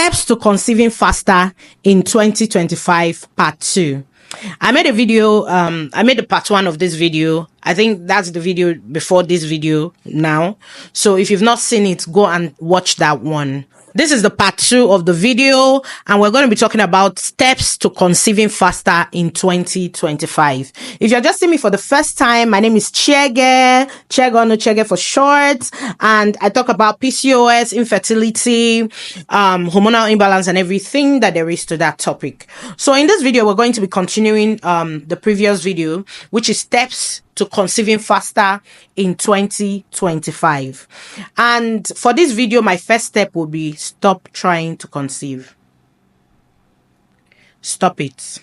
Steps to conceiving faster in 2025 part 2. I made a video, I made the part 1 of this video. I think that's the video before this video now. So if you've not seen it, go and watch that one. This is the part 2 of the video, and we're going to be talking about steps to conceiving faster in 2025. If you're just seeing me for the first time, my name is 𝐂𝐎𝐍𝐂𝐐𝐏 for short, and I talk about PCOS, infertility, hormonal imbalance, and everything that there is to that topic. So in this video, we're going to be continuing the previous video, which is steps to conceiving faster in 2025. And for this video, my first step will be stop trying to conceive. Stop it.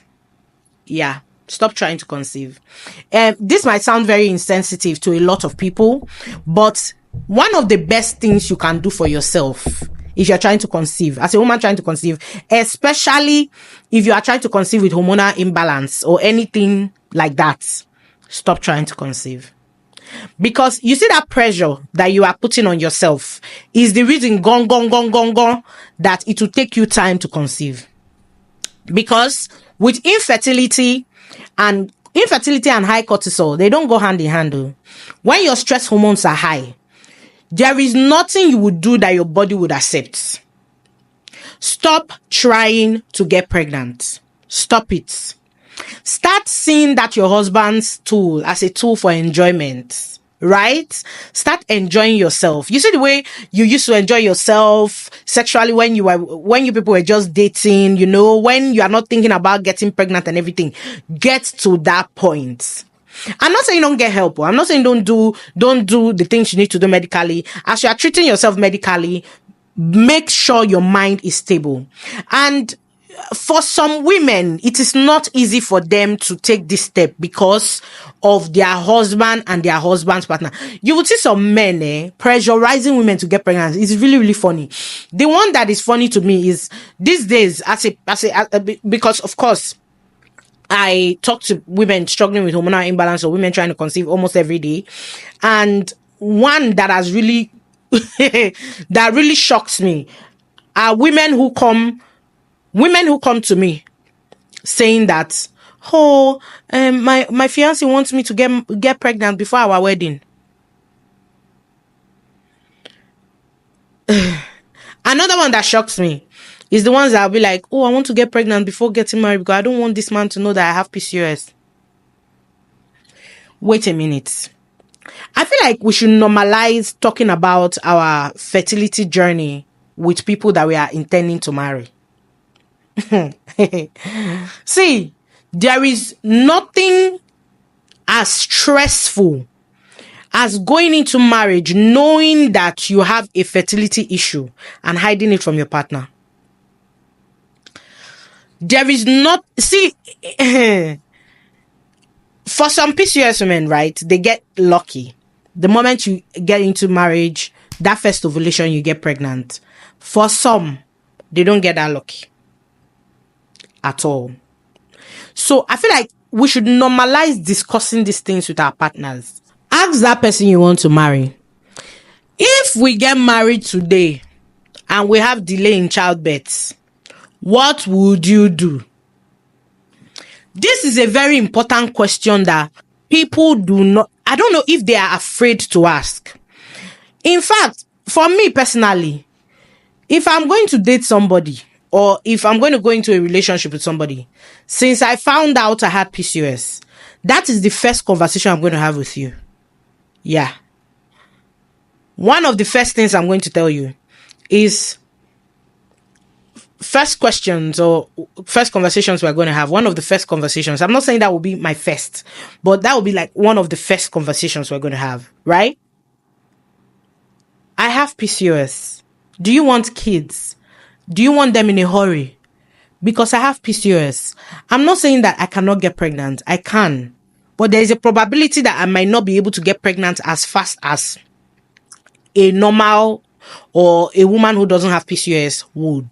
Yeah, stop trying to conceive. This might sound very insensitive to a lot of people, but one of the best things you can do for yourself if you're trying to conceive, as a woman trying to conceive, especially if you are trying to conceive with hormonal imbalance or anything like that, stop trying to conceive. Because you see that pressure that you are putting on yourself is the reason that it will take you time to conceive. Because with infertility and high cortisol, they don't go hand in hand. When your stress hormones are high, there is nothing you would do that your body would accept. Stop trying to get pregnant. Stop it. Start seeing that your husband's tool as a tool for enjoyment, right? Start enjoying yourself. You see the way you used to enjoy yourself sexually when you people were just dating, you know, when you are not thinking about getting pregnant and everything. Get to that point. I'm not saying don't get help. I'm not saying don't do the things you need to do medically. As you are treating yourself medically, make sure your mind is stable. And for some women, it is not easy for them to take this step because of their husband and their husband's partner. You would see some men pressurizing women to get pregnant. It's really, really funny. The one that is funny to me is these days, because of course, I talk to women struggling with hormonal imbalance or women trying to conceive almost every day. And one that has really, that really shocks me are women who come to me saying that, my fiancé wants me to get pregnant before our wedding. Another one that shocks me is the ones that will be like, I want to get pregnant before getting married because I don't want this man to know that I have PCOS. Wait a minute. I feel like we should normalize talking about our fertility journey with people that we are intending to marry. See, there is nothing as stressful as going into marriage knowing that you have a fertility issue and hiding it from your partner. There is not, see, for some PCOS women, right, they get lucky. The moment you get into marriage, that first ovulation, you get pregnant. For some, they don't get that lucky at all. So I feel like we should normalize discussing these things with our partners. Ask that person you want to marry. If we get married today and we have delay in childbirth, what would you do? This is a very important question that people do not, I don't know if they are afraid to ask. In fact, for me personally, if I'm going to date somebody, or if I'm going to go into a relationship with somebody, since I found out I had PCOS, that is the first conversation I'm going to have with you. Yeah. One of the first things I'm going to tell you is first questions or first conversations we're going to have. One of the first conversations. I'm not saying that will be my first, but that will be like one of the first conversations we're going to have, right? I have PCOS. Do you want kids? Do you want them in a hurry? Because I have PCOS. I'm not saying that I cannot get pregnant. I can. But there is a probability that I might not be able to get pregnant as fast as a normal or a woman who doesn't have PCOS would.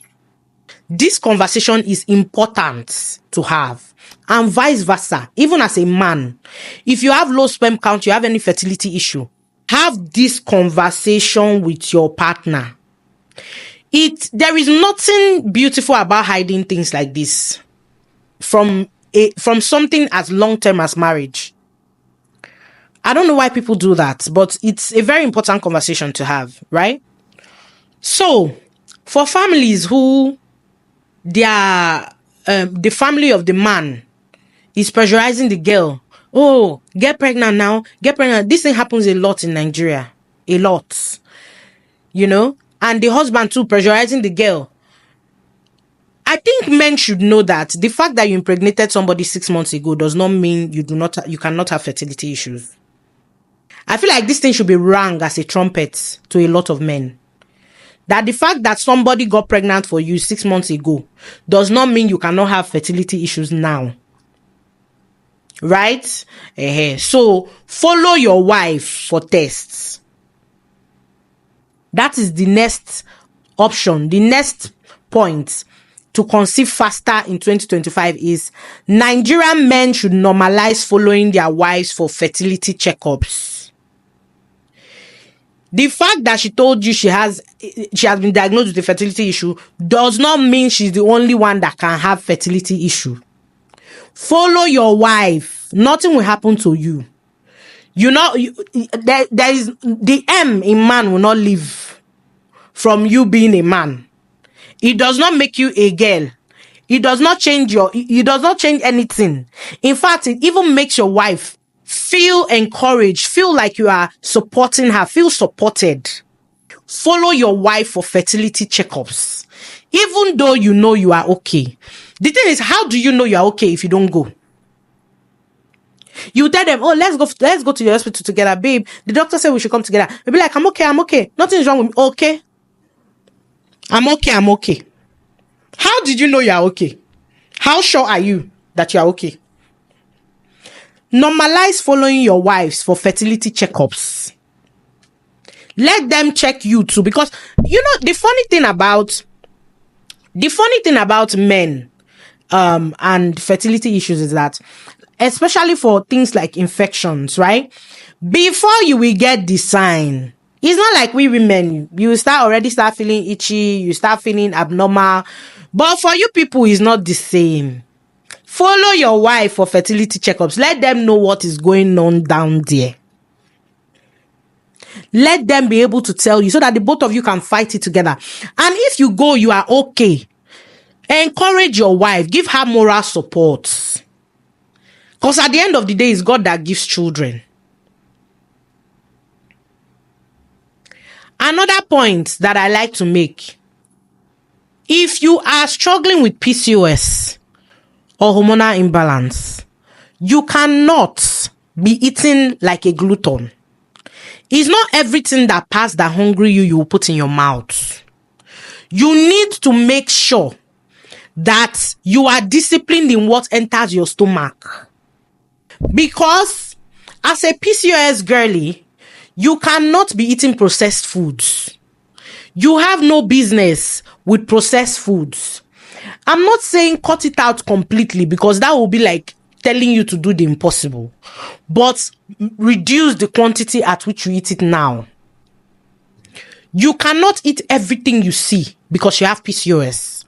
This conversation is important to have. And vice versa. Even as a man, if you have low sperm count, you have any fertility issue, have this conversation with your partner. There is nothing beautiful about hiding things like this from something as long-term as marriage. I don't know why people do that, but it's a very important conversation to have, right? So, for families who the family of the man is pressurizing the girl, oh, get pregnant now, get pregnant. This thing happens a lot in Nigeria. A lot. You know? And the husband too pressurizing the girl. I think men should know that the fact that you impregnated somebody 6 months ago does not mean you cannot have fertility issues. I feel like this thing should be rang as a trumpet to a lot of men. That the fact that somebody got pregnant for you 6 months ago does not mean you cannot have fertility issues now. Right? So, follow your wife for tests. That is the next option. The next point to conceive faster in 2025 is Nigerian men should normalize following their wives for fertility checkups. The fact that she told you she has been diagnosed with a fertility issue does not mean she's the only one that can have fertility issue. Follow your wife. Nothing will happen to you. You know, there is the M in man will not live from you being a man. It does not make you a girl. It does not change it does not change anything. In fact, it even makes your wife feel encouraged, feel like you are supporting her, feel supported. Follow your wife for fertility checkups, even though you know you are okay. The thing is, how do you know you are okay if you don't go? You tell them, oh, let's go to the hospital together, babe. The doctor said we should come together. They'll be like, I'm okay. Nothing's wrong with me. Okay. I'm okay. How did you know you are okay? How sure are you that you are okay? Normalize following your wives for fertility checkups. Let them check you too, because you know the funny thing about men and fertility issues is that, especially for things like infections, right? Before you will get the sign, it's not like we women, you already start feeling itchy, you start feeling abnormal. But for you people, it's not the same. Follow your wife for fertility checkups. Let them know what is going on down there. Let them be able to tell you so that the both of you can fight it together. And if you go, you are okay. Encourage your wife. Give her moral support. Because at the end of the day, it's God that gives children. Another point that I like to make. If you are struggling with PCOS or hormonal imbalance, you cannot be eating like a glutton. It's not everything that passes that hungry you will put in your mouth. You need to make sure that you are disciplined in what enters your stomach. Because as a PCOS girly, you cannot be eating processed foods. You have no business with processed foods. I'm not saying cut it out completely, because that will be like telling you to do the impossible. But reduce the quantity at which you eat it now. You cannot eat everything you see because you have PCOS.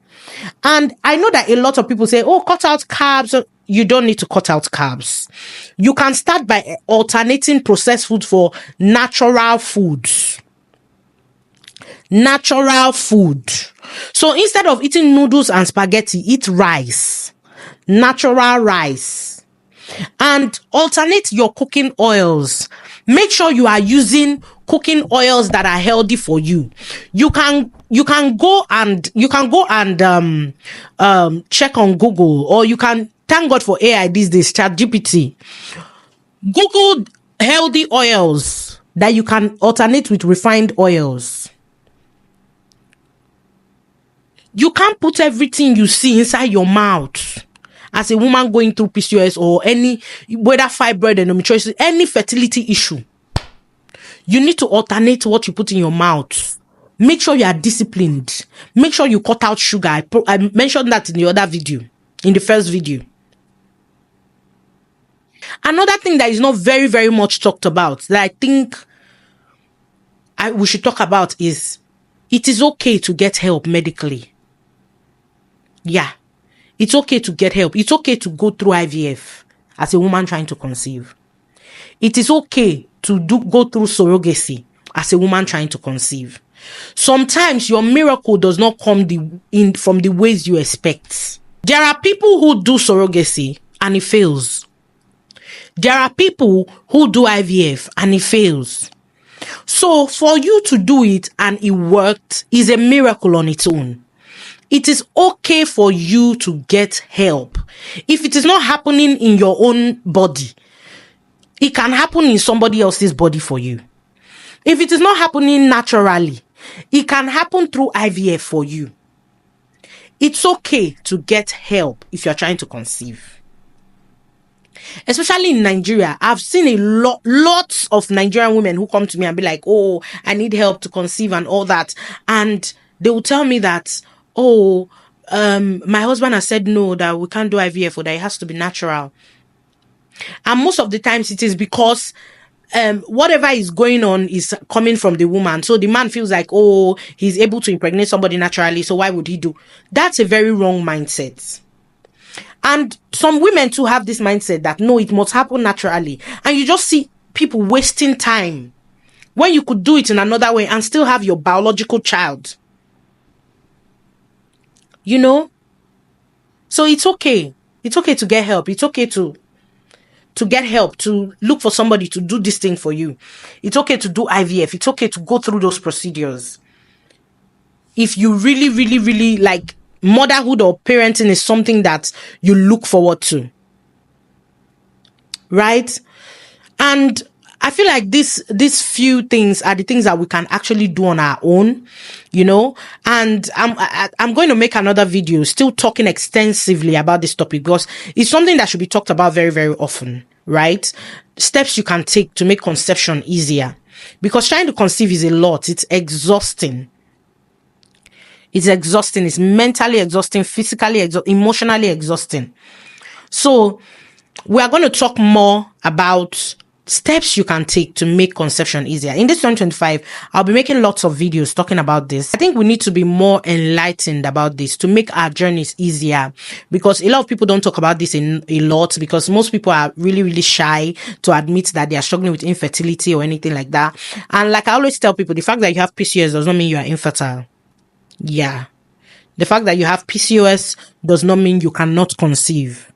And I know that a lot of people say, oh, cut out carbs. You don't need to cut out carbs. You can start by alternating processed food for natural foods. Natural food. So instead of eating noodles and spaghetti, eat rice. Natural rice. And alternate your cooking oils. Make sure you are using cooking oils that are healthy for you. You can go and check on Google, or you can thank God for AI these days, ChatGPT. Google healthy oils that you can alternate with refined oils. You can't put everything you see inside your mouth. As a woman going through PCOS or whether fibroid, endometriosis, any fertility issue, you need to alternate what you put in your mouth. Make sure you are disciplined. Make sure you cut out sugar. I mentioned that in the other video, in the first video. Another thing that is not very, very much talked about that I think we should talk about is it is okay to get help medically. Yeah. It's okay to get help. It's okay to go through IVF as a woman trying to conceive. It is okay to go through surrogacy as a woman trying to conceive. Sometimes your miracle does not come from the ways you expect. There are people who do surrogacy and it fails. There are people who do IVF and it fails. So for you to do it and it worked is a miracle on its own. It is okay for you to get help. If it is not happening in your own body, it can happen in somebody else's body for you. If it is not happening naturally, it can happen through IVF for you. It's okay to get help if you're trying to conceive. Especially in Nigeria, I've seen lots of Nigerian women who come to me and be like, oh, I need help to conceive and all that. And they will tell me that, oh, my husband has said no, that we can't do IVF or that it has to be natural. And most of the times it is because whatever is going on is coming from the woman. So the man feels like, oh, he's able to impregnate somebody naturally, so why would he do? That's a very wrong mindset. And some women too have this mindset that no, it must happen naturally. And you just see people wasting time when you could do it in another way and still have your biological child. You know? So it's okay. It's okay to get help. It's okay to get help, to look for somebody to do this thing for you. It's okay to do IVF. It's okay to go through those procedures. If you really, really, really like motherhood or parenting is something that you look forward to. Right? And I feel like these few things are the things that we can actually do on our own, you know. And I'm going to make another video still talking extensively about this topic because it's something that should be talked about very, very often, right? Steps you can take to make conception easier, because trying to conceive is a lot. It's exhausting. It's exhausting. It's mentally exhausting, physically exhausting, emotionally exhausting. So we are going to talk more about steps you can take to make conception easier. In this 2025, I'll be making lots of videos talking about this. I think we need to be more enlightened about this to make our journeys easier, because a lot of people don't talk about this a lot, because most people are really, really shy to admit that they are struggling with infertility or anything like that. And like I always tell people, the fact that you have PCOS does not mean you are infertile. Yeah. The fact that you have PCOS does not mean you cannot conceive.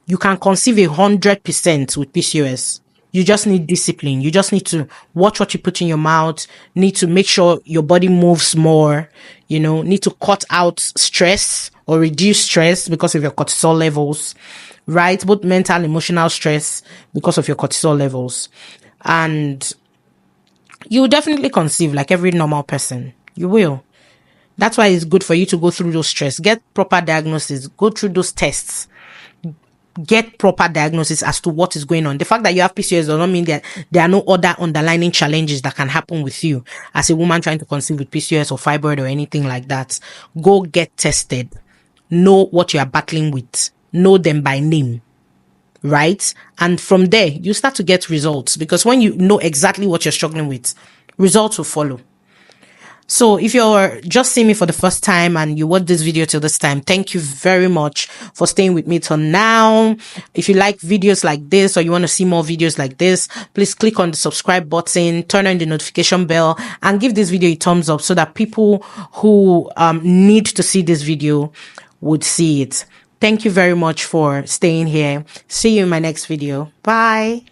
You can conceive 100% with PCOS. You just need discipline. You just need to watch what you put in your mouth, need to make sure your body moves more, you know, need to cut out stress or reduce stress because of your cortisol levels, right? Both mental and emotional stress because of your cortisol levels. And you will definitely conceive like every normal person. You will. That's why it's good for you to go through those stress, get proper diagnosis, go through those tests, get proper diagnosis as to what is going on. The fact that you have PCOS does not mean that there are no other underlying challenges that can happen with you as a woman trying to conceive with PCOS or fibroid or anything like that. Go get tested. Know what you are battling with. Know them by name. Right? And from there, you start to get results, because when you know exactly what you're struggling with, results will follow. So if you're just seeing me for the first time and you watch this video till this time, thank you very much for staying with me till now. If you like videos like this or you want to see more videos like this, please click on the subscribe button, turn on the notification bell, and give this video a thumbs up so that people who need to see this video would see it. Thank you very much for staying here. See you in my next video. Bye.